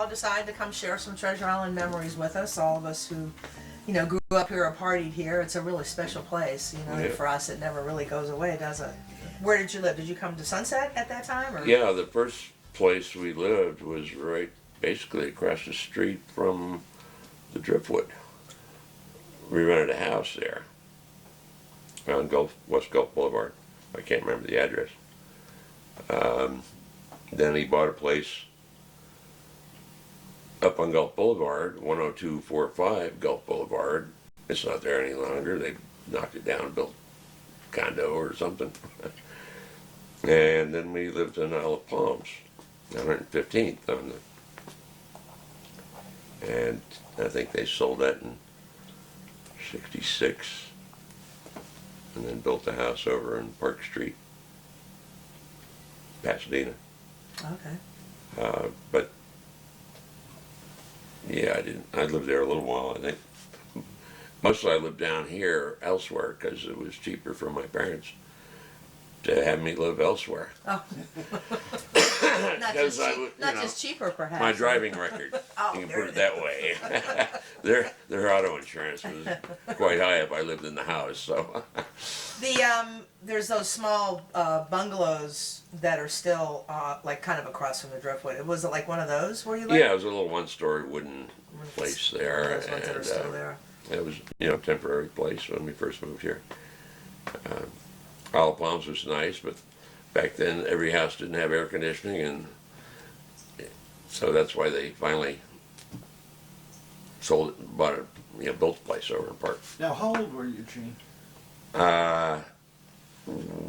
all decide to come share some Treasure Island memories with us. All of us who, you know, grew up here or partied here. It's a really special place. You know, Yeah. for us, it never really goes away, does it? Where did you live? Did you come to Sunset at that time? Or? Yeah, the first place we lived was right basically across the street from the Driftwood. We rented a house there on West Gulf Boulevard. I can't remember the address. Then he bought a place up on Gulf Boulevard, 10245 Gulf Boulevard. It's not there any longer. They knocked it down and built a condo or something. And then we lived in Isle of Palms, 115th on the, and I think they sold that in 66, and then built a house over in Park Street, Pasadena. Okay. But yeah, I lived there a little while. I think mostly I lived down here elsewhere because it was cheaper for my parents to have me live elsewhere. Oh. Not just cheaper, perhaps. My driving record, Oh, you can there put it it that way. Their auto insurance was quite high if I lived in the house. So There's those small bungalows that are still like kind of across from the Driftwood. Was it like one of those where you lived? yeah, it was a little one-story wooden place there, Those ones that are and still there. it was a temporary place when we first moved here. Isle of Palms was nice, but back then every house didn't have air conditioning, and so that's why they finally sold it, bought it, built a place over in Park. Now, how old were you, Gene,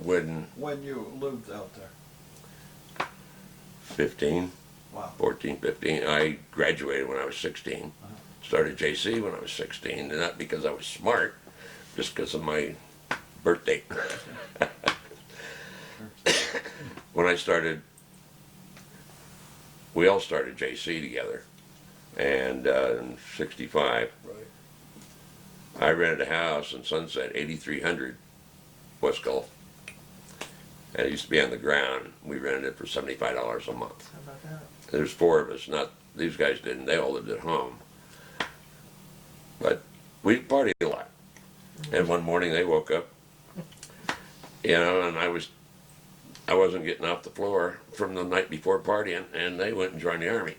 When you lived out there? 15, Wow. 14, 15. I graduated when I was 16. Started JC when I was 16, and not because I was smart, just because of my birth date. When I started, we all started JC together, and in 65, Right. I rented a house in Sunset, 8300 West Gulf. And it used to be on the ground. We rented it for $75 a month. How about that? There's four of us, not, these guys didn't, they all lived at home. But we partied a lot. And one morning they woke up, and I wasn't getting off the floor from the night before partying, and they went and joined the Army.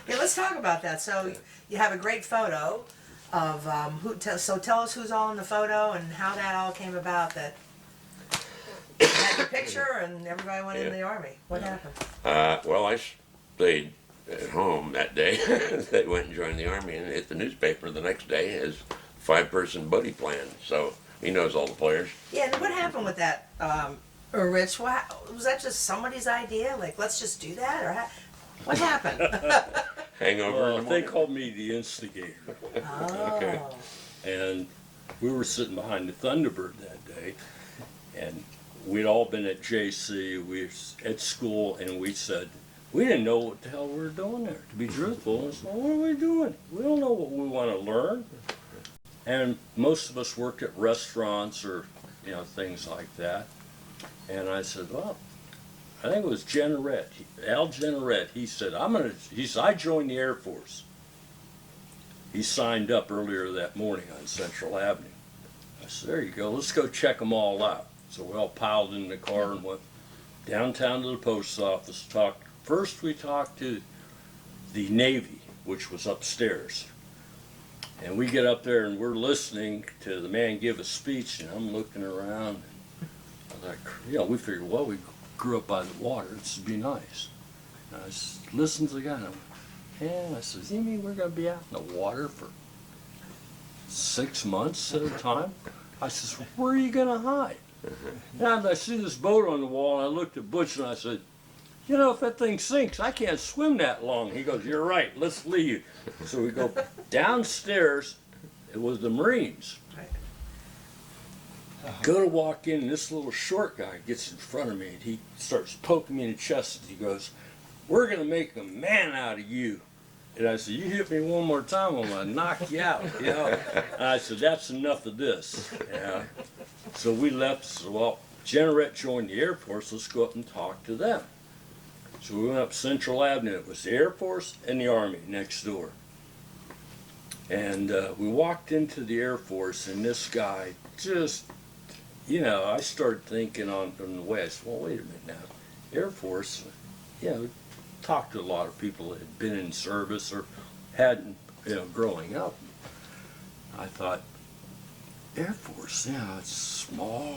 Yeah, let's talk about that. So you have a great photo of so tell us who's all in the photo and how that all came about. That you had your picture and everybody went in the Army. What happened? Well, I stayed at home that day. They went and joined the Army and hit the newspaper the next day as 5-person buddy plan. So he knows all the players. Yeah, and what happened with that, Rich? Was that just somebody's idea? Like, let's just do that, or what happened? Hangover in Well, the they morning. called me the instigator. Oh. Okay. And we were sitting behind the Thunderbird that day, and we'd all been at JC, we were at school, and we said, we didn't know what the hell we were doing there, to be truthful. And so, what are we doing? We don't know what we want to learn. And most of us worked at restaurants or, things like that. And I said, well, I think it was Al Generette. He said, I joined the Air Force. He signed up earlier that morning on Central Avenue. I said, there you go, let's go check them all out. So we all piled in the car and went downtown to the post office. First we talked to the Navy, which was upstairs. And we get up there and we're listening to the man give a speech, and I'm looking around. I was like, we figured, well, we grew up by the water, this would be nice. And I listened to the guy, and I said, you mean we're going to be out in the water for 6 months at a time? I says, where are you going to hide? And I see this boat on the wall, and I looked at Butch and I said, if that thing sinks, I can't swim that long. He goes, you're right, let's leave. So we go downstairs. It was the Marines. Go to walk in, and this little short guy gets in front of me, and he starts poking me in the chest, and he goes, we're going to make a man out of you. And I said, you hit me one more time, I'm going to knock you out. And I said, that's enough of this. So we left. So, well, Generette joined the Air Force. Let's go up and talk to them. So we went up Central Avenue. It was the Air Force and the Army next door. And we walked into the Air Force, and this guy just, I started thinking on the West, well, wait a minute now. Air Force, talked to a lot of people that had been in service or hadn't, growing up. I thought, Air Force, it's small,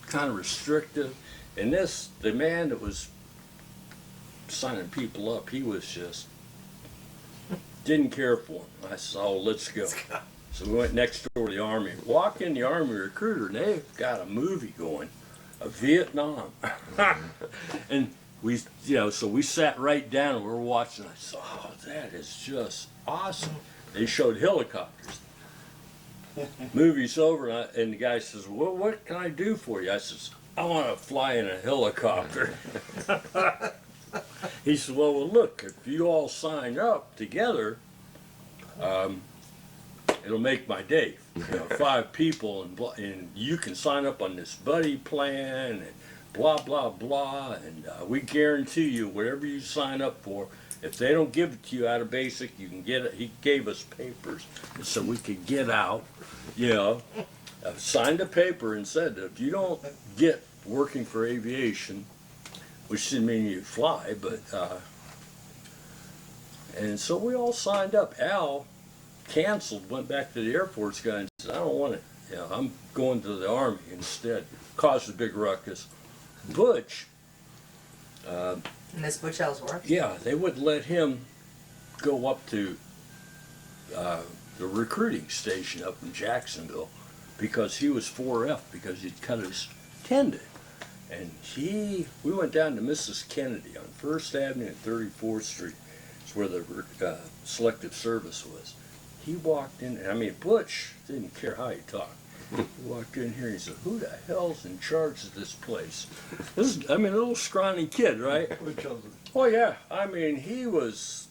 kind of restrictive. And the man that was signing people up, he was just, didn't care for him. I said, oh, let's go. So we went next door to the Army. Walk in the Army recruiter, and they've got a movie going, of Vietnam. And we, so we sat right down and we were watching. I said, oh, that is just awesome. They showed helicopters. Movie's over, and the guy says, well, what can I do for you? I says, I want to fly in a helicopter. He said, well, look, if you all sign up together, it'll make my day. 5 people, and you can sign up on this buddy plan, and blah, blah, blah, and we guarantee you whatever you sign up for, if they don't give it to you out of basic, you can get it. He gave us papers so we could get out, signed a paper and said that if you don't get working for aviation, which didn't mean you fly, but, and so we all signed up. Al canceled, went back to the Air Force guy and said, I don't want it. I'm going to the Army instead. Caused a big ruckus. Butch, Miss Butch Ellsworth. yeah, they wouldn't let him go up to the recruiting station up in Jacksonville because he was 4F, because he'd cut his tendon. And we went down to Mrs. Kennedy on 1st Avenue and 34th Street. It's where the selective service was. He walked in, Butch didn't care how he talked. He walked in here and he said, who the hell's in charge of this place? This is, a little scrawny kid, right? Oh yeah, he was,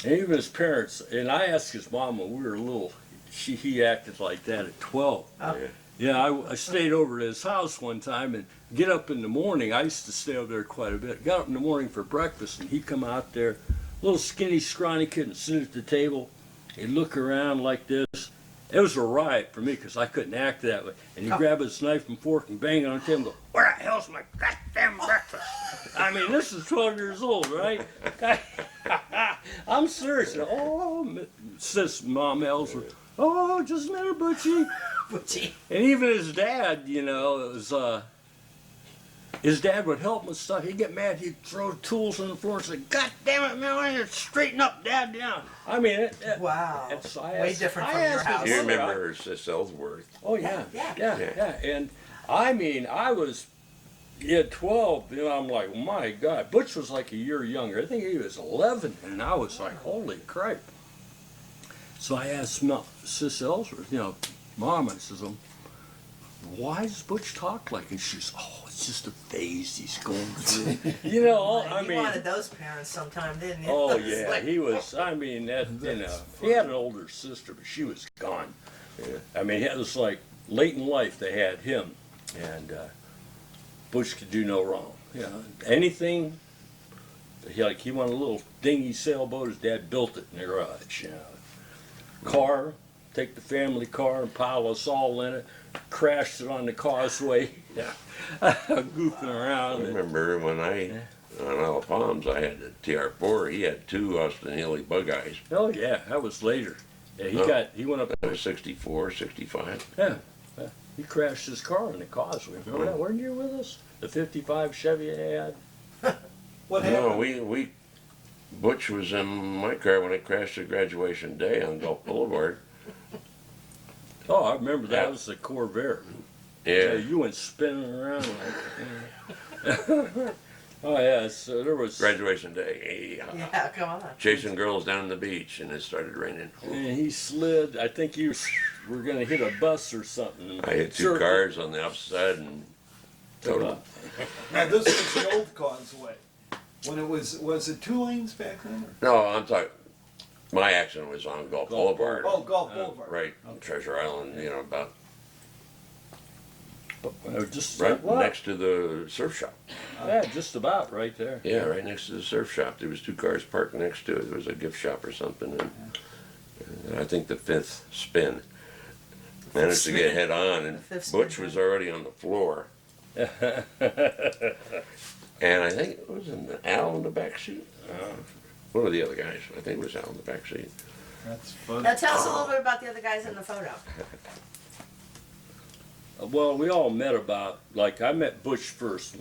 and even his parents, and I asked his mom when we were little, he acted like that at 12. Oh. Yeah, I stayed over at his house one time and get up in the morning. I used to stay over there quite a bit. Got up in the morning for breakfast and he'd come out there, little skinny, scrawny kid, and sit at the table. He'd look around like this. It was a riot for me because I couldn't act that way. And he'd grab his knife and fork and bang it on the table and go, where the hell's my goddamn breakfast? This is 12 years old, right? I'm serious. Oh, says Mom Ellsworth. Oh, just a minute, Butchie. Butchie. And even his dad, it was, his dad would help him with stuff. He'd get mad. He'd throw tools on the floor and say, God damn it, man, I need to straighten up, Dad, down. Wow. Way different from your house. Do you remember Sis Ellsworth? Oh, yeah. Yeah. And, I was, 12, I'm like, my God. Butch was like a year younger. I think he was 11, and I was like, holy crap. So I asked Sis Ellsworth, Mom, I says, why does Butch talk like this? She's, it's just a phase he's going through. You wanted those parents sometime, didn't you? Oh, yeah, he was, he had an older sister, but she was gone. Yeah. It was like late in life they had him, and Butch could do no wrong. Anything, he wanted a little dinghy sailboat, his dad built it in the garage, Car, take the family car and pile us all in it, crashed it on the causeway, goofing around. I remember when on Isle of Palms, I had the TR4, he had 2 Austin Haley bug eyes. Oh yeah, that was later. Yeah, he went up. That was 64, 65. Yeah, he crashed his car on the causeway. Remember that? Weren't you with us? The 55 Chevy they had. What happened? No, Butch was in my car when I crashed at graduation day on Gulf Boulevard. Oh, I remember that. Was the Corvair. Yeah. You went spinning around like. Oh yeah, so there was Graduation day. Yeah, come on. Chasing girls down the beach, and it started raining. And he slid. I think you were going to hit a bus or something. I hit 2 cars on the opposite side and totaled. Now this was the old causeway. When it was it 2 lanes back then? Or? No, I'm talking. My accident was on Gulf Boulevard. Oh, Gulf Boulevard. Right, Treasure Island. About Just right well, next to the surf shop. Yeah, just about right there. Yeah, right next to the surf shop. There was 2 cars parked next to it. There was a gift shop or something. And I think the 5th spin managed to get head on, and The 5th spin, Butch was already on the floor. And I think it was Al in the back seat. One of the other guys. I think it was Al in the back seat. That's fun. Now tell us a little bit about the other guys in the photo. Well, we all met about, like, I met Butch first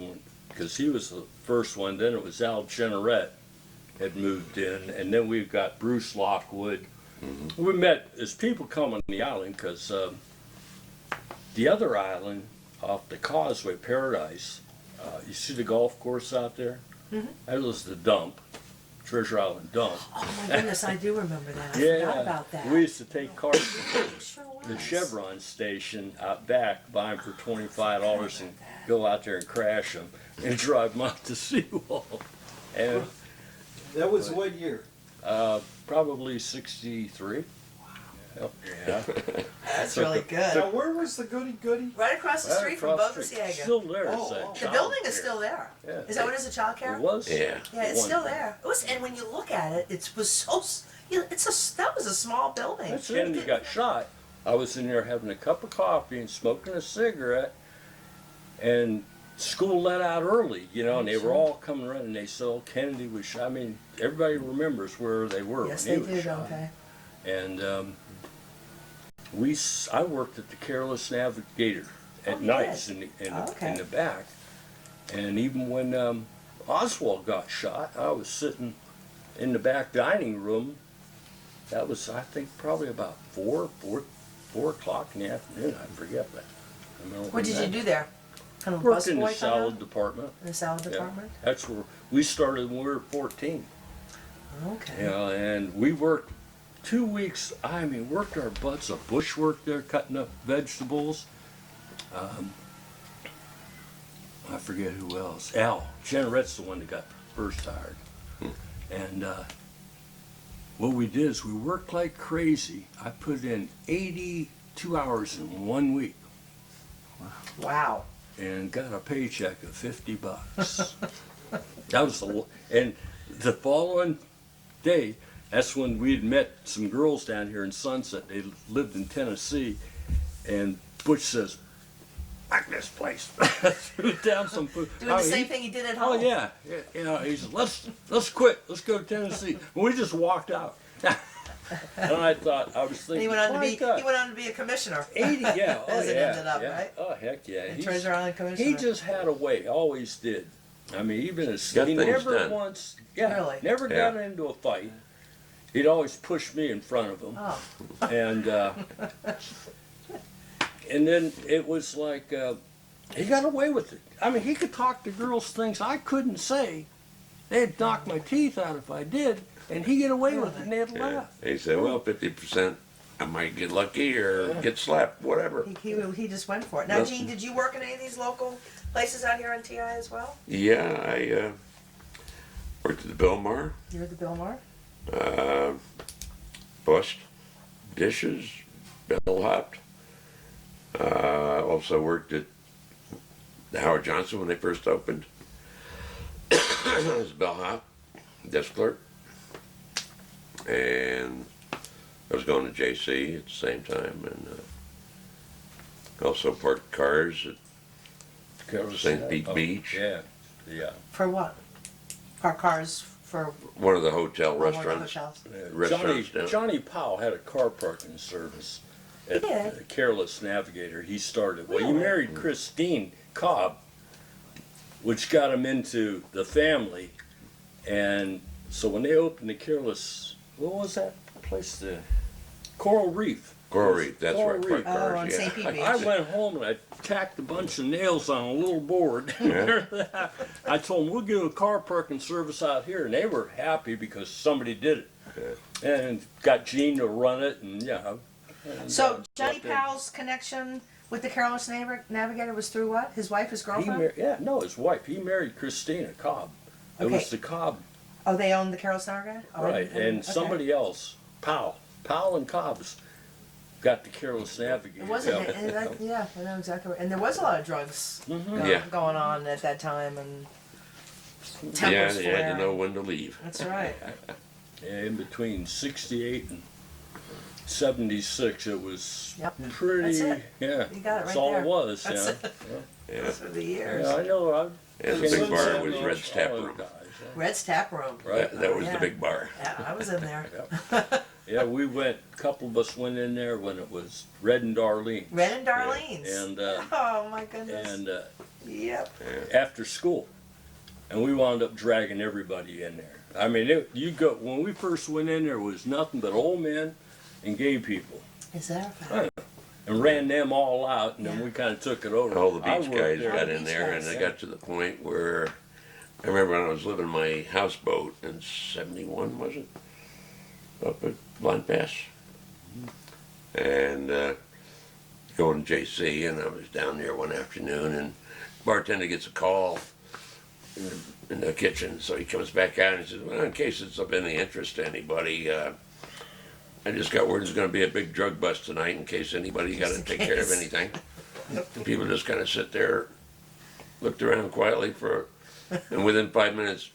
because he was the first one. Then it was Al Generette had moved in, and then we've got Bruce Lockwood. Mm-hmm. We met as people come on the island because the other island off the Causeway, Paradise, you see the golf course out there? Mm-hmm. That was the dump, Treasure Island dump. Oh my goodness, I do remember that. I forgot about that. We used to take cars from It sure was. the Chevron station out back, buy them for $25 and go out there and crash them and drive them out to Seawall. And That was what year? probably 63. Yeah. That's really good. Now, where was the goody? Right across the street from Across the street. Bogosiega. Still there. It's Oh, that oh. The child building is care. still there. Yeah. Is that what it is, a child care? It was? Yeah. Yeah, it's One. still there. It was, and when you look at it, it was so. You know, that was a small building. That's Kennedy got shot. I was in there having a cup of coffee and smoking a cigarette, and school let out early, you know, and they were all coming around, and they said, "Oh, Kennedy was shot." I mean, everybody remembers where they were Yes, when they he was do, shot. don't they? And I worked at the Careless Navigator at Oh, you nights did? in the back, and even when Oswald got shot, I was sitting in the back dining room. That was, I think, probably about 4 o'clock in the afternoon. I forget that. I remember What did you do there? Kind of Worked in busboy the kind salad of? department. In the salad Yeah. department? That's where we started when we were 14. Okay. You know, and we worked 2 weeks. I mean, worked our butts off. Bush worked there cutting up vegetables. I forget who else. Al Generette's the one that got first hired. And what we did is we worked like crazy. I put in 82 hours in 1 week Wow. and got a paycheck of $50. That was and the following day, that's when we'd met some girls down here in Sunset. They lived in Tennessee, and Butch says, "Back this place." Threw down some food. Doing the same thing you did at home. Oh yeah, you know, he said, "Let's quit. Let's go to Tennessee." And we just walked out. And I thought, I was And thinking, he went on to "My be God, he went on to be a commissioner. 80, yeah, oh As it yeah, ended up, yeah. right? Oh heck yeah, And He's- Treasure Island commissioner. he just had a way, always did. I mean, even as Got he things never done. once, yeah, Really? never Yeah. got into a fight. He'd always push me in front of him, Oh. and then it was like he got away with it. I mean, he could talk to girls things I couldn't say. They'd knock my teeth out if I did, and he'd get away with it, and they'd Yeah. laugh. He said, well, 50%, I might get lucky or get slapped, whatever. He just went for it. Now, Nothing. Gene, did you work in any of these local places out here on TI as well? Yeah, I worked at the Belmar, You were at the Billmore? bust dishes, bellhopped. Also worked at the Howard Johnson when they first opened. I was a bellhop, desk clerk. And I was going to JC at the same time, and also parked cars at St. Pete Beach. Yeah, yeah. For what? Park cars for One of the hotel one of the restaurants. hotels. Restaurants down. Johnny Powell had a car parking service at He did? Careless Navigator. He started. Well, he Really? married Christine Cobb, which got him into the family. And so when they opened the Careless, what was that place? The Coral Reef. Coral Reef, that's Coral right, Reef. parked cars, Oh, on yeah. St. Pete Beach. I went home and I tacked a bunch of nails on a little board. Yeah. I told them, we'll give a car parking service out here. And they were happy because somebody did it. And got Gene to run it. And yeah. And, So Johnny but they- Powell's connection with the Careless Navigator was through what? His wife, his girlfriend? his wife. He married Christina Cobb. It Okay. was the Cobb, Oh, they owned the Careless Navigator? Oh, right? And okay. somebody else, Powell and Cobb's, got the Careless Navigator. It wasn't, Yep. yeah, I know exactly right. And there was a lot of drugs Yeah. going on at that time, and Yeah, tempers you had to flaring. know when to leave. That's right. Yeah, in between 68 and 76, it was Yep. pretty. That's it. Yeah, You got it that's right all there. it was. That's yeah. it. Yeah. Those were the years. Yeah, I know. And the big bar was Red's Tap Room. Red's Tap Room. Right. That was Yeah. the big bar. Yeah, I was in there. Yeah, we went. A couple of us went in there when it was Red and Darlene. Red and Darlene's. And oh my goodness. and Yep. after school, and we wound up dragging everybody in there. I mean, you go when we first went in there was nothing but old men and gay people, Is that a fact? and ran them all out, and then Yeah. we kind of took it over. All the I beach worked guys there. got the in beach there, guys, and they yeah. got to the point where I remember when I was living in my houseboat in '71, was it, up at Blind Pass, and going to JC, and I was down there one afternoon, and bartender gets a call in the kitchen, so he comes back out and he says, "Well, in case it's of any interest to anybody, I just got word there's going to be a big drug bust tonight. In case anybody got to take care of anything." And people just kind of sit there, looked around quietly and within 5 minutes,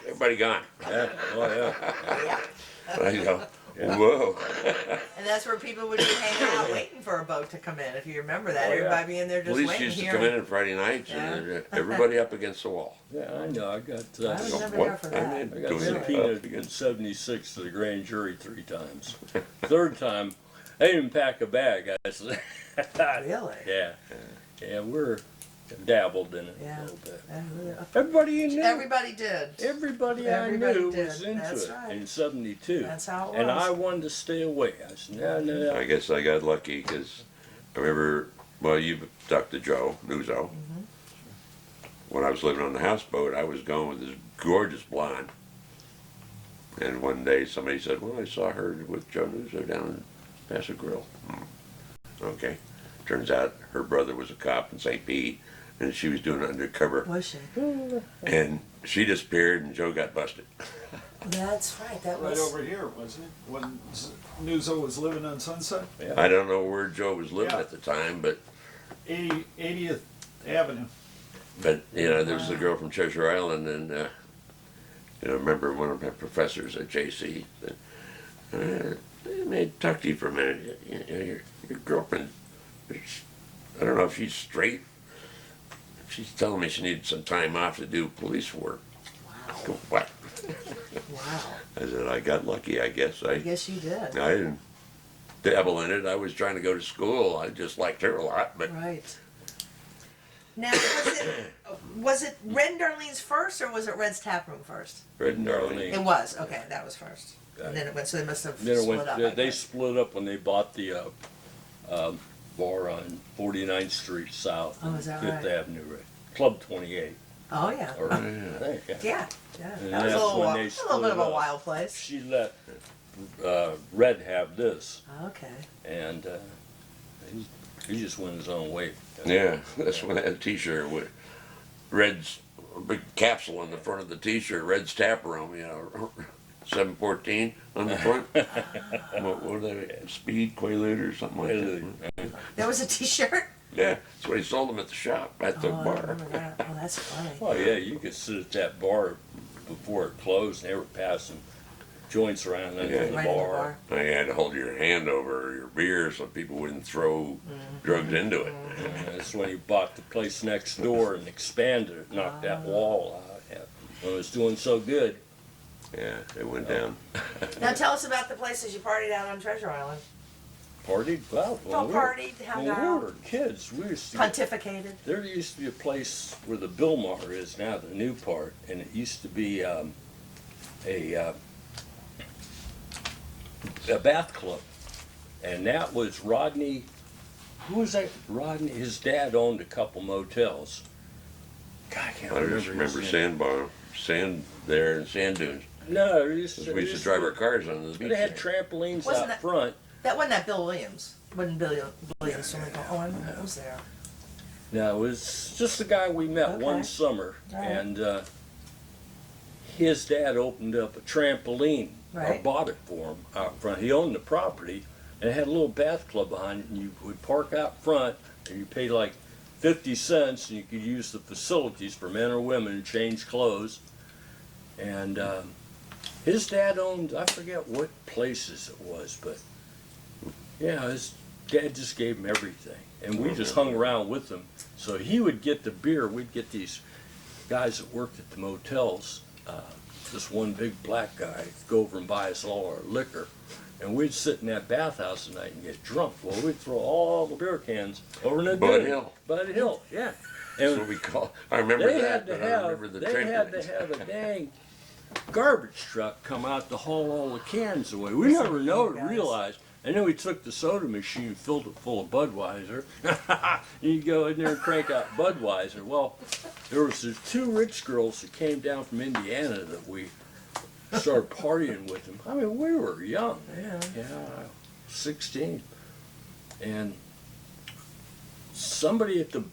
everybody gone. Yeah. Oh yeah. Yeah. And I go, whoa. And that's where people would be hanging out waiting for a boat to come in. If you remember that, Oh, yeah. everybody being there just Police waiting used to here. come in on Friday nights, and everybody up against the wall. Yeah, I know. I got. I was Go, never "What? there for that. I didn't I got do anything subpoenaed up in against-" '76 to the grand jury 3 times. Third time, they didn't pack a bag. I said, Really? yeah, yeah, we're dabbled in it Yeah. a little bit. Yeah. Everybody knew. Everybody did. Everybody Everybody I knew did. was into That's it right. in '72. That's how it was. And I wanted to stay away. I said, no. I guess I got lucky because I remember, well, you talked to Joe Nuzzo. When I was living on the houseboat, I was going with this gorgeous blonde. And one day somebody said, "Well, I saw her with Joe Nuzzo down in Paso Grill." Okay. Turns out her brother was a cop in St. Pete, and she was doing undercover. Was she? And she disappeared, and Joe got busted. That's right. That Right was. over here, wasn't it? When Nuzzo was living on Sunset? I don't know where Joe was living Yeah. at the time, but 80th Avenue. there was a girl from Treasure Island, and I remember one of my professors at JC said, "May I talk to you for a minute? Your girlfriend, I don't know if she's straight. She's telling me she needed some time off to do police work." I Wow. go, "What?" Wow. I said, "I got lucky, I guess. I guess you did. I didn't dabble in it. I was trying to go to school. I just liked her a lot, but Right. Now, was it Red and Darlene's first, or was it Red's Tap Room first? Red and Darlene. It was. Okay, that was first. And then it went. So they must have Then it split went, up. I they guess. split up when they bought the bar on 49th Street South, Oh, and is that 5th right? Avenue, right? Club 28. Oh yeah. Or, Yeah. I think, yeah. Yeah. Yeah. And That was that's a little, when a they little split bit of a up. wild place. She let Red have this, Okay. and he just went his own way. Yeah, that's when I had a T-shirt with Red's a big capsule on the front of the T-shirt. Red's Tap Room, 714 on the front. what were they? Speed Quaalude or something like that. There was a T-shirt. Yeah, that's what he sold them at the shop at the Oh, I bar. remember that. Oh, that's funny. Oh yeah, you could sit at that bar before it closed, and they were passing joints around under Yeah. the Right in the bar. bar. You had to hold your hand over your beer so people wouldn't throw drugs into it. And that's when he bought the place next door and expanded it, knocked that wall out. Yeah. When it was doing so good. Yeah, it went down. Now tell us about the places you partied out on Treasure Island. Partied? Well, Well, partied, hung when we out, were kids, we used to pontificated. there used to be a place where the Bilmar is now, the new part, and it used to be a bath club, and that was Rodney. Who was that? Rodney. His dad owned a couple motels. God, I can't I remember. just remember his name. sandbar, sand there and sand dunes. No, We used to drive our cars on the beach. They had there. trampolines Wasn't out that- front. That wasn't that Bill Williams. Wasn't Bill Williams swimming pool? Oh, I remember it was there. No, it was just a guy we met Okay. one summer, Right. and his dad opened up a trampoline, or Right. bought it for him out front. He owned the property, and it had a little bath club behind it, and you would park out front, and you paid like 50 cents, and you could use the facilities for men or women to change clothes. And his dad owned, I forget what places it was, but yeah, his dad just gave him everything. And we just hung around with him. So he would get the beer. We'd get these guys that worked at the motels, this one big black guy, go over and buy us all our liquor. And we'd sit in that bathhouse at night and get drunk. Well, we'd throw all the beer cans over in the Bud bin. Hill. Bud Hill, yeah. That's And what we call. I remember they that, had to but I have, remember the they had to trampolines. have a dang garbage truck come out to haul all the cans away. We never realized. And then we took the soda machine, filled it full of Budweiser. You go in there and crank out Budweiser. Well, there was these two rich girls that came down from Indiana that we started partying with them. I mean, we were young. Yeah. 16. And somebody at the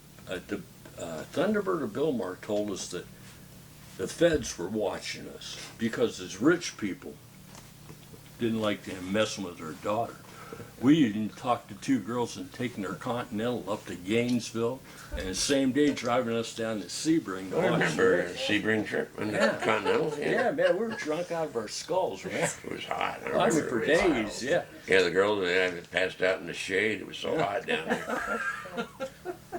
Thunderbird or Billmar told us that the feds were watching us because as rich people didn't like them messing with their daughter. We even talked to two girls and taking their Continental up to Gainesville, and the same day driving us down to Sebring. I remember a Sebring trip in the Continental. Yeah, man, we were drunk out of our skulls, man. It was hot. I I mean, remember for it was hot. days, yeah. Yeah, the girls had passed out in the shade. It was so hot down there.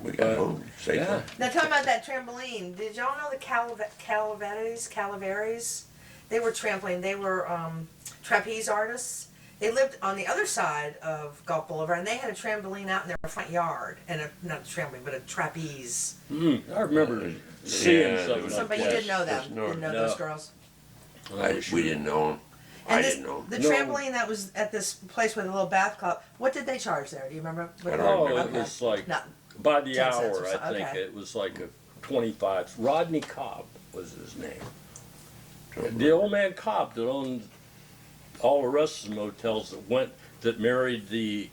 We got home safely. Yeah. Now talking about that trampoline, did y'all know the Calaveras? They were trampoline. They were trapeze artists. They lived on the other side of Gulf Boulevard, and they had a trampoline out in their front yard, and not a trampoline, but a trapeze. I remember seeing Yeah, something So, like but you that. didn't know them. There's no- Didn't know No. those girls. We didn't know them. And I this, didn't know 'em. the No. trampoline that was at this place with a little bath club. What did they charge there? Do you remember? I don't Oh, remember. it was like, No. by the 10 cents hour, or I so, think. okay. It was like a 25. Rodney Cobb was his name. The old man Cobb that owned all the rest of the motels that married the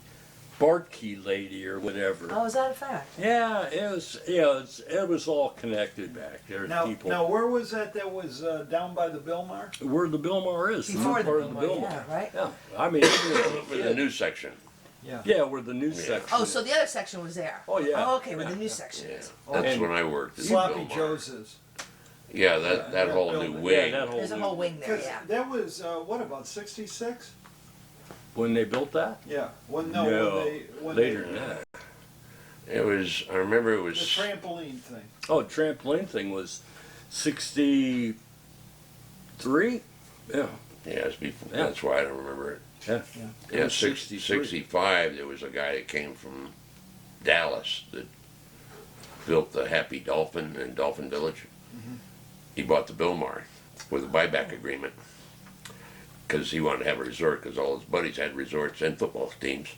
Bartkey lady or whatever. Oh, is that a fact? Yeah, it was all connected back there. People. Now, where was that? That was down by the Billmar? Where the Billmar is, Before the part of Billmar, yeah, right? Yeah, I mean, even as a For the kid- new section. yeah, where the new Yeah. section. Oh, so the other section was there. Oh, yeah. Oh, okay, where the new section Yeah. is. That's And- when I worked at Sloppy Billmar. Joe's is. Yeah, that that whole new building. wing. Yeah, that whole There's a whole wing there, Because yeah. that was, what, about 66? When they built that? Yeah. When Later than that. It was. I remember it The was. trampoline thing. Oh, trampoline thing was 63? Yeah. Yeah, it's before, Yeah. that's why I don't remember it. Yeah. Yeah, was 65. There was a guy that came from Dallas that built the Happy Dolphin in Dolphin Village. He bought the Billmar with a buyback agreement because he wanted to have a resort because all his buddies had resorts and football teams.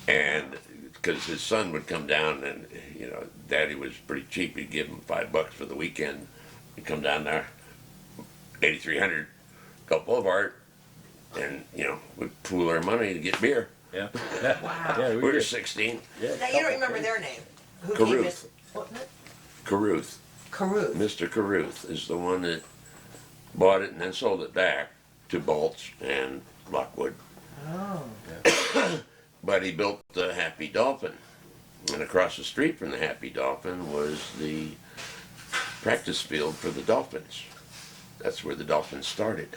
And because his son would come down and, Daddy was pretty cheap. He'd give him $5 for the weekend. He'd come down there, 8300 Gulf Boulevard, and, we'd pool our money to get beer. Yeah. Wow. Yeah, We were did. 16. Yeah, Now, you don't remember their name. Who Caruth. What? Caruth. Caruth. Mr. Caruth is the one that bought it and then sold it back to Baltz and Lockwood. Oh. But he built the Happy Dolphin. And across the street from the Happy Dolphin was the practice field for the Dolphins. That's where the Dolphins started.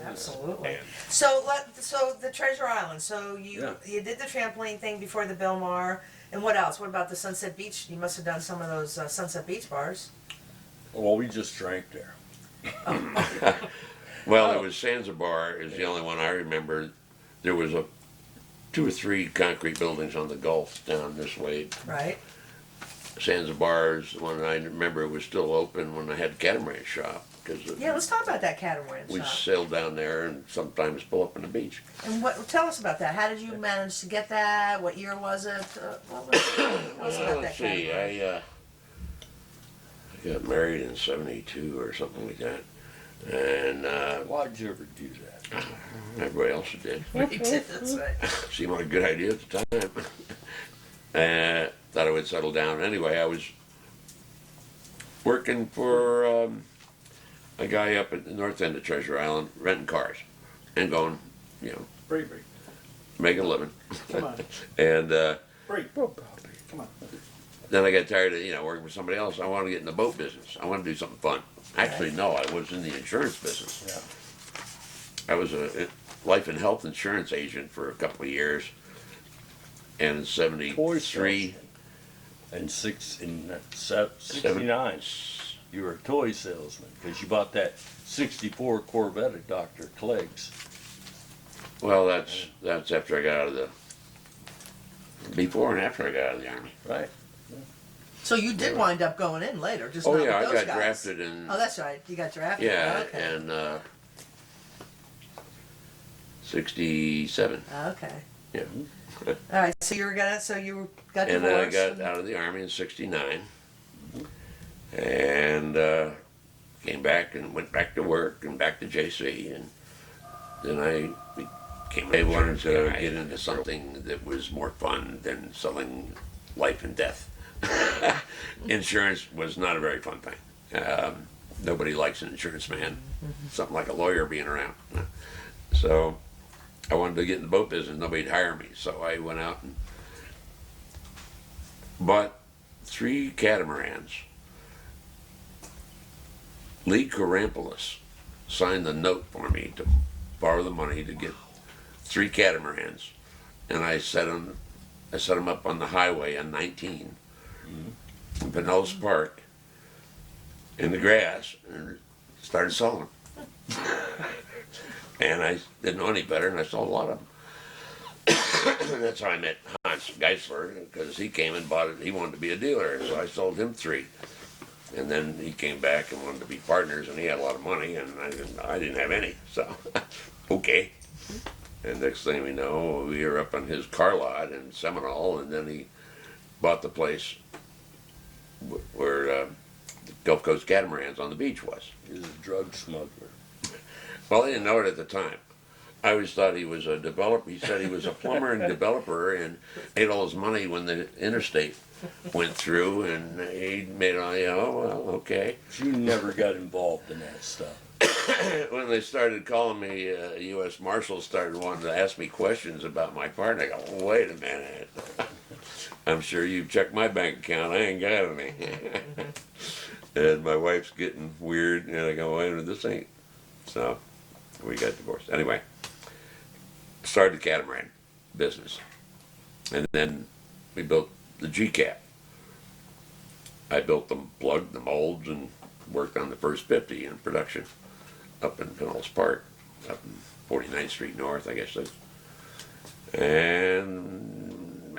Absolutely. And So the Treasure Island. So Yeah. you did the trampoline thing before the Billmar, and what else? What about the Sunset Beach? You must have done some of those Sunset Beach bars. Well, we just drank there. well, there was Zanzibar is the only one I remember. There was 2 or 3 concrete buildings on the Gulf down this way. Right. Zanzibar is the one I remember was still open when I had catamaran shop because Yeah. Let's talk about that catamaran we shop. sailed down there and sometimes pull up on the beach. And tell us about that. How did you manage to get that? What year was it? Tell us about that Let's see, catamaran. I got married in '72 or something like that, and Why'd you ever do that? everybody else did. We did, that's right. Seemed like a good idea at the time. Thought I would settle down. Anyway, I was working for a guy up at the north end of Treasure Island, renting cars and going, Break, break. make a living. Come on. And Break. Oh, Bobby. Come on. then I got tired of, working for somebody else. I wanted to get in the boat business. I wanted to do something fun. Actually, no, I was in the insurance business. Yeah. I was a life and health insurance agent for a couple of years. And in Toy 73, salesman. In 69, you were a toy salesman because you bought that 64 Corvette of Dr. Clegg's. well, that's after I got out of before and after I got out of the Army. Right. So you did wind up going in later, just Oh not yeah, with I those got guys. drafted in, Oh, that's right. You got drafted. yeah, Okay. and 67. Okay. Yeah. All right. So you got And then I divorced. got out of the Army in 69. And came back and went back to work and back to JC. And then I wanted to get into something that was more fun than selling life and death. Insurance was not a very fun thing. Nobody likes an insurance man. Something like a lawyer being around. So I wanted to get in the boat business. Nobody'd hire me. So I went out and bought 3 catamarans. Lee Karampoulos signed the note for me to borrow the money to get 3 catamarans, and I set them up on the highway on 19 in Pinellas Park in the grass, and started selling them. And I didn't know any better, and I sold a lot of them. And that's how I met Hans Geisler, because he came and bought it. He wanted to be a dealer, so I sold him 3. And then he came back and wanted to be partners, and he had a lot of money, and I didn't have any. So, okay. And next thing we know, we were up on his car lot in Seminole, and then he bought the place where the Gulf Coast Catamarans on the beach was. He was a drug smuggler. Well, I didn't know it at the time. I always thought he was a developer. He said he was a plumber and developer, and made all his money when the interstate went through, and he made all, well, okay. You never got involved in that stuff. When they started calling me, U.S. Marshals started wanting to ask me questions about my part, and I go, wait a minute. I'm sure you've checked my bank account. I ain't got any. And my wife's getting weird, and I go, wait a minute, this ain't. So we got divorced. Anyway, started the catamaran business. And then we built the G-Cat. I built them, plugged the molds, and worked on the first 50 in production up in Pinellas Park, up in 49th Street North, I guess that's. And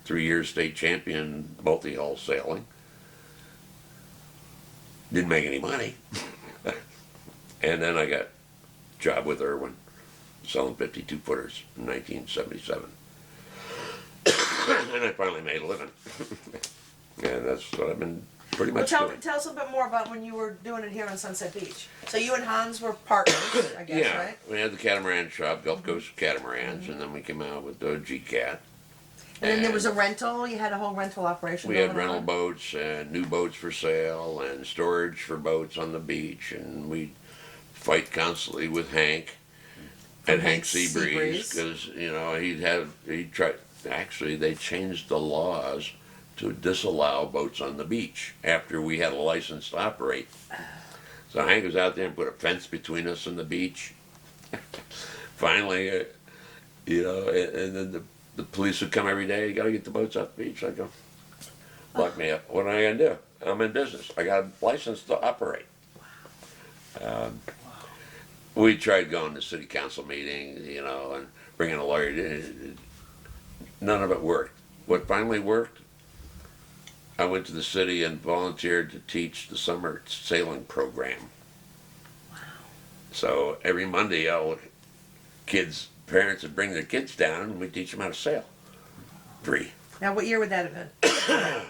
3 years state champion multi-hull sailing. Didn't make any money. And then I got a job with Irwin, selling 52-footers in 1977. And I finally made a living. And that's what I've been pretty Well, much tell doing. us a little bit more about when you were doing it here on Sunset Beach. So you and Hans were partners, I guess, Yeah, right? we had the catamaran shop, Gulf Coast Catamarans, and then we came out with the G-Cat. And then there was a rental. You had a whole rental operation. We had going rental on. boats and new boats for sale and storage for boats on the beach, and we'd fight constantly with Hank and Hank Seabreeze, because he'd try. Actually, they changed the laws to disallow boats on the beach after we had a license to operate. So Hank was out there and put a fence between us and the beach. Finally, and then the police would come every day. You got to get the boats off the beach. I go, lock me up. What am I gonna do? I'm in business. I got a license to operate. We tried going to city council meetings, and bringing a lawyer. None of it worked. What finally worked, I went to the city and volunteered to teach the summer sailing program. Wow. So every Monday, parents would bring their kids down, and we teach them how to sail. Free. Now, what year would that have been?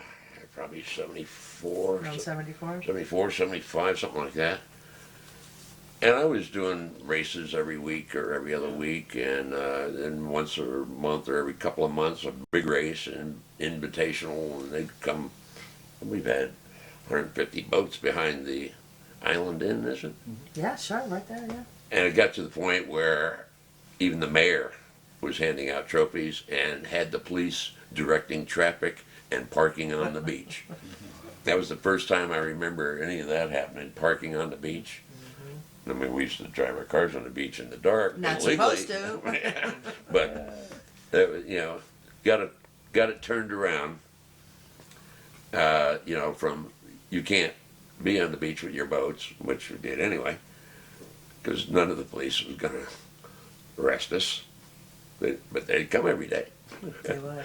Probably 74. Around 74? 74, 75, something like that. And I was doing races every week or every other week, and then once a month or every couple of months, a big race, and invitational, and they'd come. We've had 150 boats behind the Island Inn, isn't it? Yeah, sure, right there, yeah. And it got to the point where even the mayor was handing out trophies and had the police directing traffic and parking on the beach. That was the first time I remember any of that happening, parking on the beach. I mean, we used to drive our cars on the beach in the dark. Not illegally. supposed to. Yeah. But, you know, got it turned around, you know, from you can't be on the beach with your boats, which we did anyway, because none of the police was going to arrest us. But they'd come every day. They would.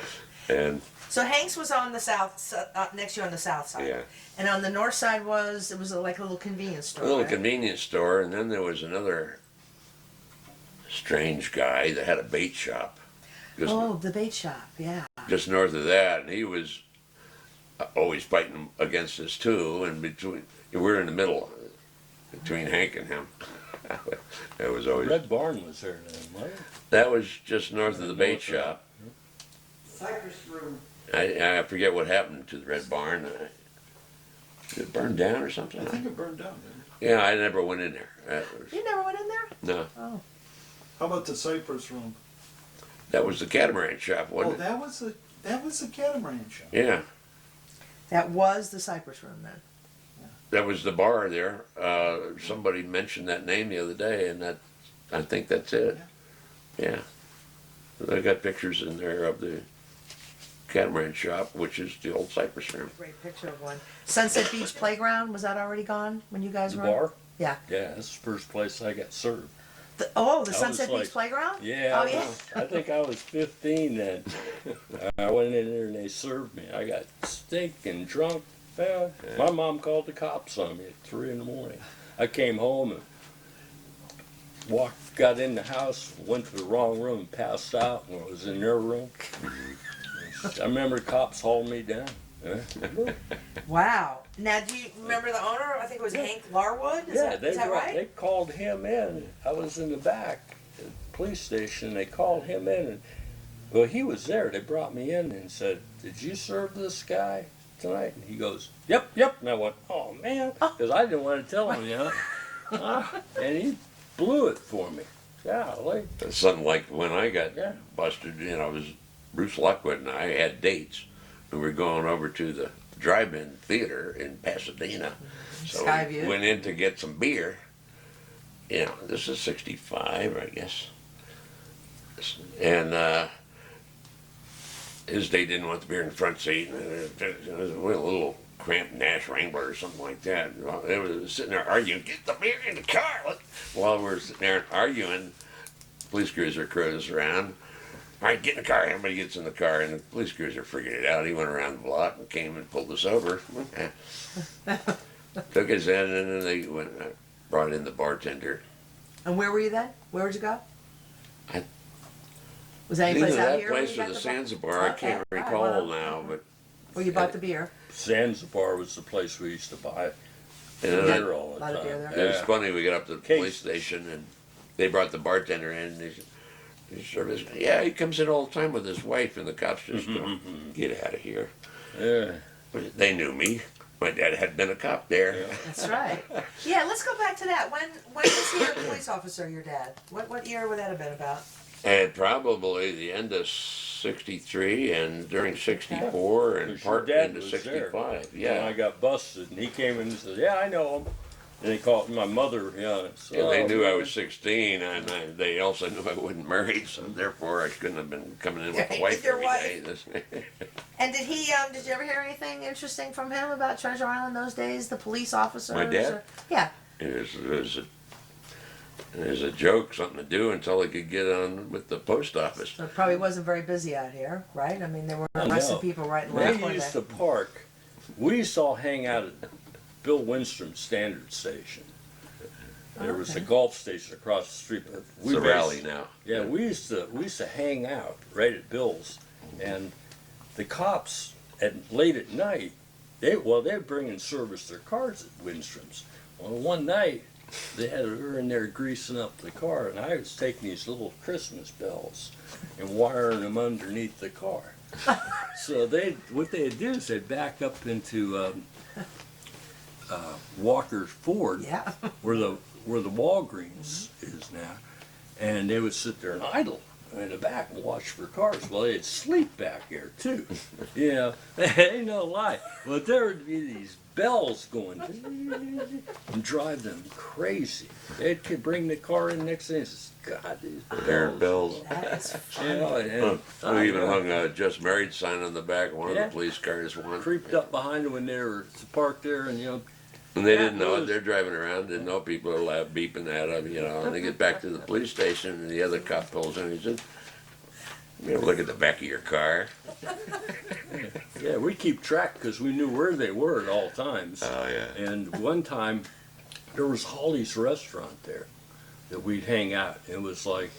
And So Hanks was on the south, next year on the south side. yeah, And on the north side it was like a little convenience store. a little right? convenience store, and then there was another strange guy that had a bait shop. Just, Oh, the bait shop, yeah. just north of that, and he was always fighting against us too. And we're in the middle between Hank and him. It was always Red Barn was there then, wasn't it? that was just north of the bait shop. Cypress Room. I forget what happened to the Red Barn. Did it burn down or something? I think it burned down, didn't it? Yeah, I never went in there. You never went in there? No, Oh. How about the Cypress Room? that was the catamaran shop, Oh, wasn't it? that was the catamaran shop. Yeah, That was the Cypress Room then. that was the bar there. Somebody mentioned that name the other day, and I think that's it. Yeah, I got pictures in there of the catamaran shop, which is the old Cypress Room. Great picture of one. Sunset Beach Playground, was that already gone when you guys The were on? bar? Yeah. Yeah, that's the first place I got served. The was Sunset like- Beach Playground? Yeah, Oh, yeah. I think I was 15 then. I went in there and they served me. I got stinking drunk. Man. My mom called the cops on me at 3 in the morning. I came home and got in the house, went to the wrong room, and passed out when I was in their room. I remember the cops hauled me down. Yeah, Wow. Now, do you remember the owner? I think it was Hank Larwood. Is that they right? they called him in. I was in the back at the police station. They called him in, and well, he was there. They brought me in and said, "Did you serve this guy tonight?" And he goes, "Yep, yep." And I went, "Oh man," because I didn't want to tell him, you know. And he blew it for me. Golly. It's something like when I got Yeah. busted, you know, it was Bruce Lockwood and I had dates. We were going over to the drive-in theater in Pasadena. So Skyview. we went in to get some beer. You know, this is 65, I guess. And his date didn't want the beer in the front seat. It was a little cramped Nash Wrangler or something like that. They were sitting there arguing, "Get the beer in the car." While we were sitting there arguing, police cruiser cruised around. "All right, get in the car." Everybody gets in the car, and the police cruiser figured it out. He went around the block and came and pulled us over. Took us in, and then they brought in the bartender. And where were you then? Where would you go? I- Was that any Either place out that here? when place you or got the bar? Zanzibar, I Okay, can't all right, recall well, now, but Where you bought the beer? Zanzibar was the place we used to buy and then beer all the Lot of time. beer there. it was Yeah. funny. We got up to the police Cases. station, and they brought the bartender in. And he service, "Yeah, he comes in all the time with his wife," and the cops just go, "Get out of here." Yeah. But they knew me. My dad had been a cop there. Yeah. That's right. Yeah, let's go back to that. When was he a police officer, your dad? What year would that have been about? And probably the end of '63 and during '64 and Because your part dad into was there. '65. When I Yeah. got busted, and he came in and said, "Yeah, I know him." And he called my mother. Yeah, so, Yeah, they knew I was 16, and they also knew I wasn't married, so therefore I couldn't have been coming in with the With wife your every wife. day. This- And did you ever hear anything interesting from him about Treasure Island those days? The police officers? My dad? or- Yeah. It was a joke, something to do until I could get on with the post office. So it probably wasn't very busy out here, right? I mean, there were I arrested know. people right and left. They weren't used they? to park. We used to all hang out at Bill Winstrom's Standard Station. There was a Okay. golf station across the street. But It's a rally now. Yeah, we used to hang out right at Bill's, and the cops late at night, they'd bring in service their cars at Winstrom's. Well, one night they had her in there greasing up the car, and I was taking these little Christmas bells and wiring them underneath the car. So what they'd do is they'd back up into Walker's Ford, Yeah. where the Walgreens is now, and they would sit there and idle in the back and watch for cars. Well, they'd sleep back there too. You know, ain't no lie. But there would be these bells going and drive them crazy. They could bring the car in next thing and says, God, these Parent bells. That is You know, and We even hung a just married sign on the back of one of Yeah. the police cars once. creeped up behind them when they were parked there, and you know, And they didn't know it. They're driving around, didn't know people are loud beeping at them, you know. And they get back to the police station, and the other cop pulls in and he said, "You know, look at the back of your car." yeah, we keep track because we knew where they were at all times. Oh yeah. And one time, there was Holly's restaurant there that we'd hang out. It was like,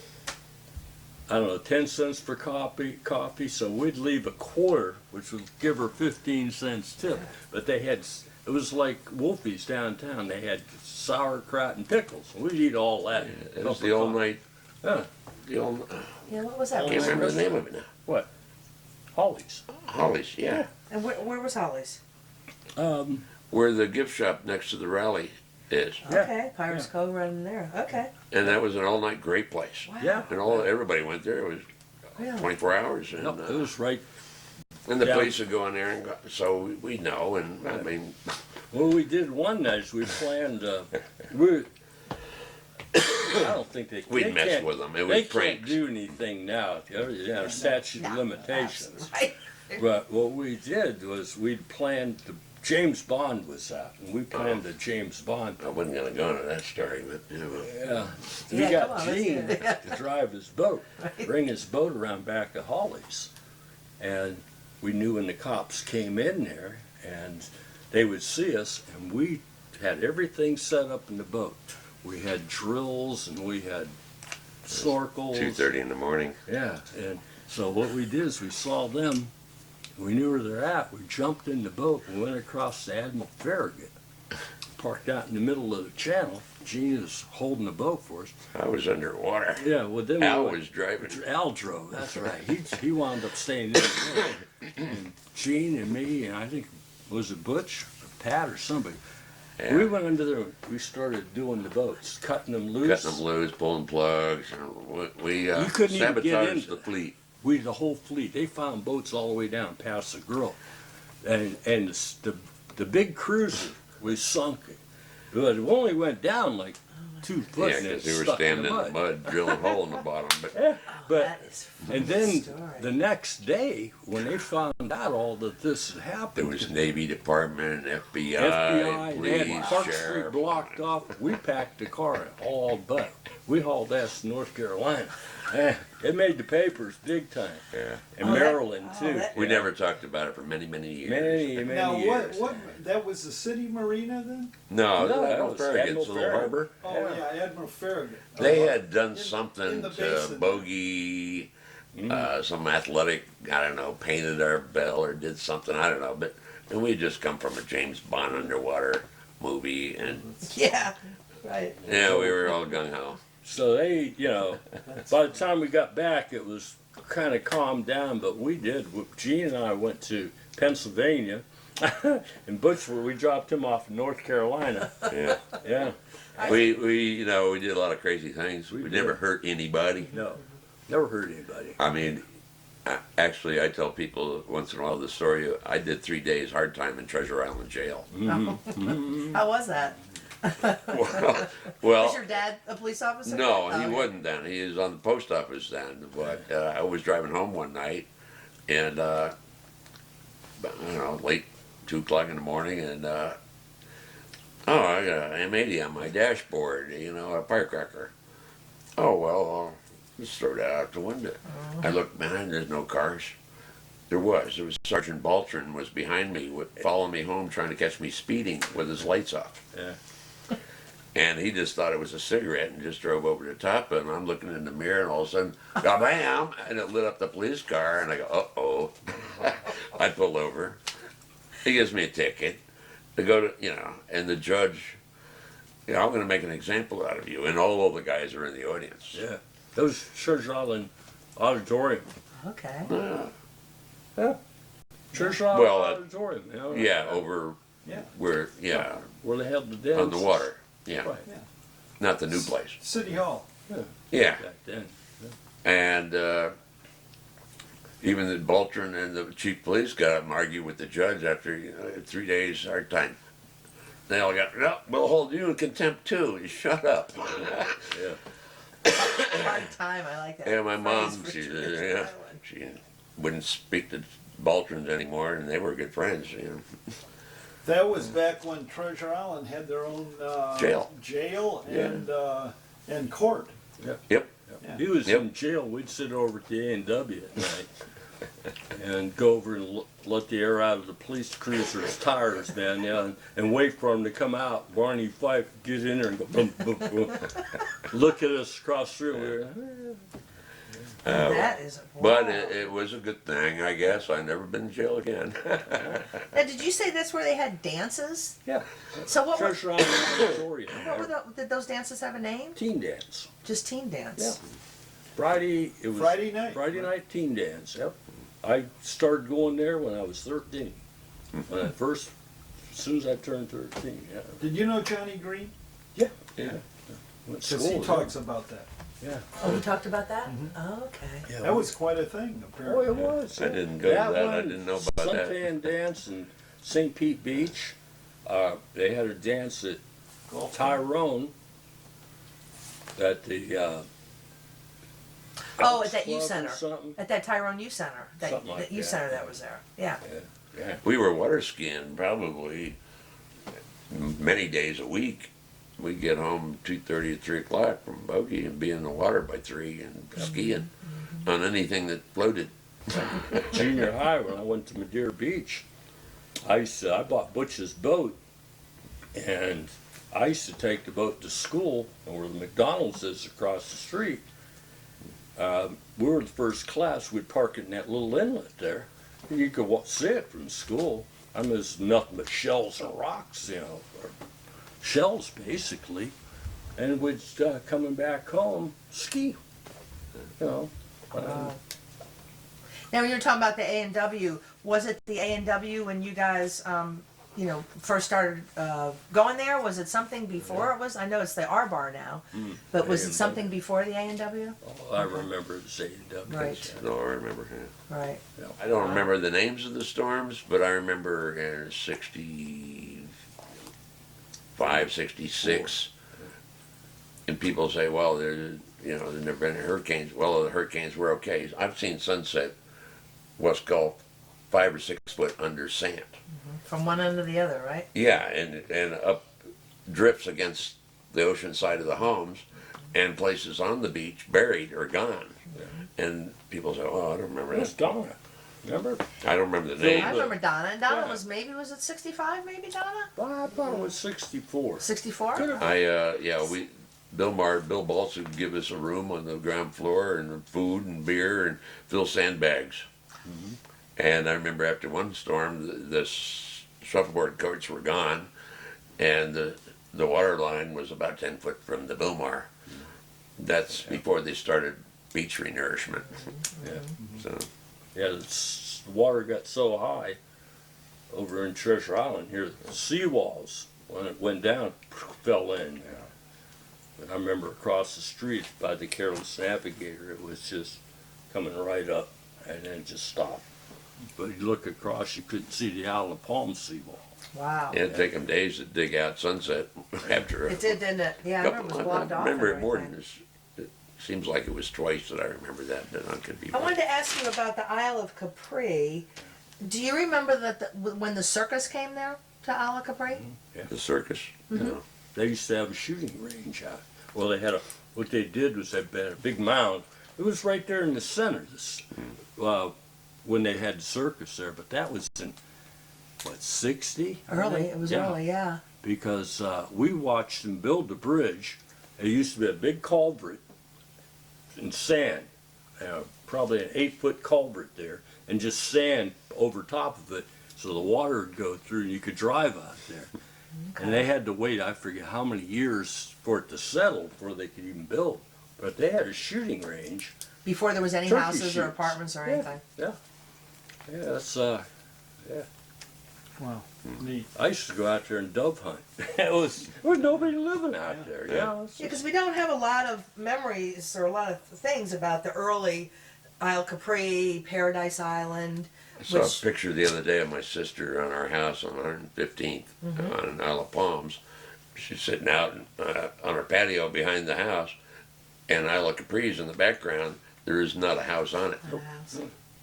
I don't know, 10 cents for coffee. So we'd leave a quarter, which would give her 15 cents tip. But they had, it was like Wolfie's downtown. They had sauerkraut and pickles. We'd eat all that. It was the old night. Yeah, The old. Yeah, what was that? I can't remember the name of it now. what? Holly's. Holly's, yeah. And where was Holly's? Where the gift shop next to the rally is, Yeah. Okay, Pirates Cove running there. Okay. and that was an all-night great place. Wow. Yeah. And everybody went there. It was Really? 24 hours, and No, it was right. and the Yeah. police would go in there and go, so we know. And I mean, What we did one night is we planned. We. I don't think they. we'd they mess can't- with them. It They was can't pranks. do anything now. You have statute of limitations. Right. But what we did was we planned. James Bond was out, and we planned the James Bond. I wasn't going to go into that story, but yeah, well, Yeah, we Yeah, got come on, let's Gene hear it. to drive his boat, Right. bring his boat around back to Holly's, and we knew when the cops came in there, and they would see us, and we had everything set up in the boat. We had drills and we had snorkels. 2:30 in the morning. Yeah, and so what we did is we saw them, we knew where they're at, we jumped in the boat and went across the Admiral Farragut, parked out in the middle of the channel. Gene is holding the boat for us. I was underwater. Yeah, well then Al we went, was driving. Al drove, that's right. He wound up staying in the boat. And Gene and me, and I think, was it Butch, or Pat, or somebody? Yeah. We went under there, we started doing the boats, cutting them loose. Cutting them loose, pulling plugs. And we You couldn't even get sabotaged into the fleet. We, the whole fleet, they found boats all the way down past the grill. And the big cruiser was sunken. But it only went down like 2 foot. Yeah, and it because they were stuck standing in the mud. mud, drilling a hole in the bottom. But Yeah, but That is and then story. the next day, when they found out all that this had there happened, was Navy Department, FBI, FBI, they had police, Park Street sheriff. blocked off. We packed the car and hauled butt. We hauled ass to North Carolina. It made the papers big time. Yeah. And Oh, that- Maryland oh, too. that- We never talked about it for many, many years. Many Now, years. what, that was the city marina then? No, No, that Admiral was Farragut's Admiral little Farragut. harbor. Oh, Yeah. yeah, Admiral Farragut. They Oh, had done in something the to basin. bogey, some athletic, I don't know, painted our bell or did something, I don't know. But and we just come from a James Bond underwater movie, and Yeah. Right. yeah, we were all gung ho. So they, by the time we got back, it was kind of calmed down. But we did. Gene and I went to Pennsylvania, and Butch, where we dropped him off in North Carolina. Yeah, Yeah, we we did a lot of crazy things. We did. never hurt anybody. no, never hurt anybody. I mean, actually, I tell people once in a while the story. I did 3 days hard time in Treasure Island jail. How was that? well, Was your dad a police officer? no, Oh, he okay. wasn't then. He was on the post office then. But I was driving home one night, and I don't know, late 2 o'clock in the morning, and I got an M80 on my dashboard. A firecracker. Oh well, I'll just throw that out the window. I looked behind. There's no cars. There was Sergeant Baltrin was behind me, following me home, trying to catch me speeding with his lights off. Yeah. And he just thought it was a cigarette and just drove over the top. And I'm looking in the mirror, and all of a sudden, bam! And it lit up the police car. And I go, uh-oh. I pull over. He gives me a ticket to go to, and the judge, I'm going to make an example out of you. And all of the guys are in the audience. Yeah, that was Treasure Island Auditorium. Okay. Treasure Island Well, Auditorium. Yeah, over Yeah. where, where they held the dance on the water. Yeah, Yeah. not the new place. City Hall. Yeah, back then. and even the Bolton and the chief of police got up and argued with the judge after 3 days hard time. They all got, no, we'll hold you in contempt too. You shut up. Yeah. Hard time, I like that. Yeah, my Phrase mom, for she, George yeah, Island. she wouldn't speak to Boltons anymore, and they were good friends. That was back when Treasure Island had their own Jail. and court. Yep. Yeah. He was Yep. in jail. We'd sit over at the A&W at night and go over and let the air out of the police cruiser's tires, man, and wait for him to come out. Barney Fife get in there and go boom, boom, boom. Look at us across through. We're, That is. But Wow. it was a good thing, I guess. I've never been in jail again. Now, did you say that's where they had dances? yeah. So what were, Treasure Island Auditorium. did those dances have a name? Teen dance. Just teen dance. Yeah. Friday, it was Friday night. Friday night teen dance. Yep. I started going there when I was 13. When I first, as soon as I turned 13, yeah. Did you know Johnny Green? Yeah. Yeah. Went to Because he school, talks about that. yeah. Oh, you talked about that? Oh, okay. Yeah. That was quite a thing, Oh, apparently. it was. I didn't go to that. I one, didn't know about that. Suntan dance in St. Pete Beach. They had a dance at Golf Tyrone at the Oh, at that youth Club or center. something. At that Tyrone Youth Center. Something like that youth that. center that was there. Yeah. Yeah. We were water skiing probably many days a week. We'd get home 2:30 or 3 o'clock from Bogey and be in the water by 3 and skiing on anything that floated. Junior high, when I went to Madeira Beach, I bought Butch's boat, and I used to take the boat to school, and where the McDonald's is across the street. We were the first class. We'd park it in that little inlet there. And you could see it from school. I mean, there's nothing but shells and rocks, or shells basically. And we'd coming back home ski. Now, when you were talking about the A&W, was it the A&W when you guys, first started going there? Was it something before it was? I know it's the R Bar now, but was it A&W. something before the A&W? Oh, I remember it saying W. Right. No, I remember. Right. I don't remember the names of the storms, but I remember in 65, 66, and people say, well, there's never been hurricanes. Well, the hurricanes were okay. I've seen sunset West Gulf 5 or 6 foot under sand. From one end to the other, right? Yeah, and up drifts against the ocean side of the homes, and places on the beach buried or gone. And people say, "Oh, I don't remember It was that. Donna. Remember? I don't remember the I name." remember Donna. And Donna Yeah. was was it 65 maybe, Donna? I thought it was 64. 64? Could have Bill Baltz would give us a room on the ground floor and food and beer and fill sandbags. And I remember after one storm, the shuffleboard courts were gone, and the water line was about 10 foot from the Bilmar. That's before they started beach renourishment. Yeah. So Yeah, the water got so high over in Treasure Island here, the seawalls, when it went down, fell in. But I remember across the street by the Careless Navigator, it was just coming right up and then just stopped. But you look across, you couldn't see the Isle of Palm seawall. Wow. it'd take them days to dig out Sunset after It did, didn't it? Yeah, I remember it was blocked off. I remember and it more than everything. this. It seems like it was twice that I remember that, but I could be I wrong. wanted to ask you about the Isle of Capri. Do you remember that when the circus came there to Isle of Capri? The circus. No. They used to have a shooting range out. Well, they had what they did was they had a big mound. It was right there in the center when they had the circus there, but that was in, 60? I Early, think? it was Yeah. early, yeah. Because we watched them build the bridge. It used to be a big culvert in sand, probably an 8-foot culvert there, and just sand over top of it, so the water would go through and you could drive out there. And they had to wait, I forget how many years for it to settle before they could even build. But they had a shooting range. Before there was any Turkey houses or shoots. apartments or Yeah. anything. Yeah, that's Wow, neat. I used to go out there and dove hunt. There was nobody living out there. Yeah. Yeah, Yeah, because we don't have a lot of memories or a lot of things about the early Isle Capri, Paradise Island. I saw Which- a picture the other day of my sister on our house on 115th on Isle of Palms. She's sitting out on her patio behind the house, and Isle of Capri's in the background. There is not a house on it.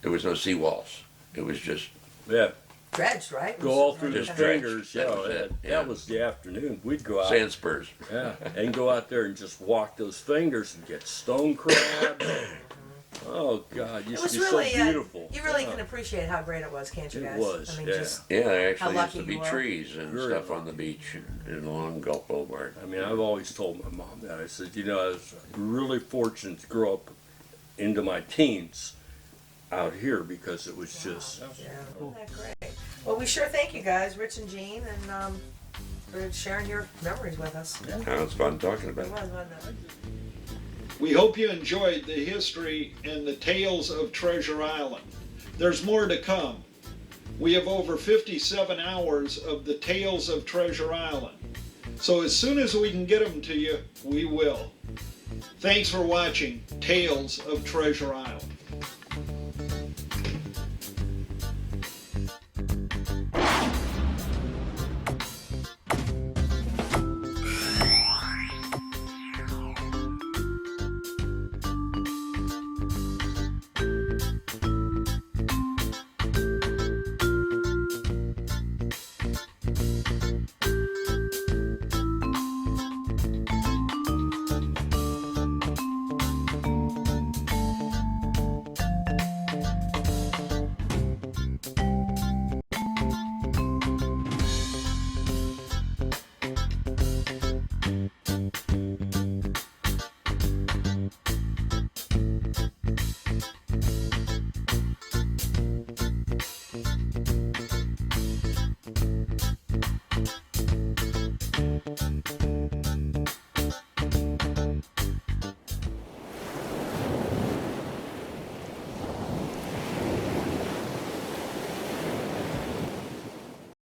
There was no seawalls. It was just yeah. Dredged, right? Go all through the Just dredged. fingers. That Yeah, was it, yeah. that was the afternoon. We'd go out. sand spurs. Yeah, and go out there and just walk those fingers and get stone crabs. Oh God, it It used was to be really, so beautiful. you really Yeah. can appreciate how great it was, can't you It guys? was, I mean, yeah. just Yeah, there actually used lucky to be you were. trees and Very stuff on the beach and along Gulf Boulevard. I mean, I've always told my mom that. I said, you know, I was really fortunate to grow up into my teens out here because it was just. yeah, isn't that great? Well, we sure thank you guys, Rich and Jean, and for sharing your memories with us. It It's fun talking about was, it. wasn't it? We hope you enjoyed the history and the tales of Treasure Island. There's more to come. We have over 57 hours of the tales of Treasure Island. So as soon as we can get them to you, we will. Thanks for watching Tales of Treasure Island.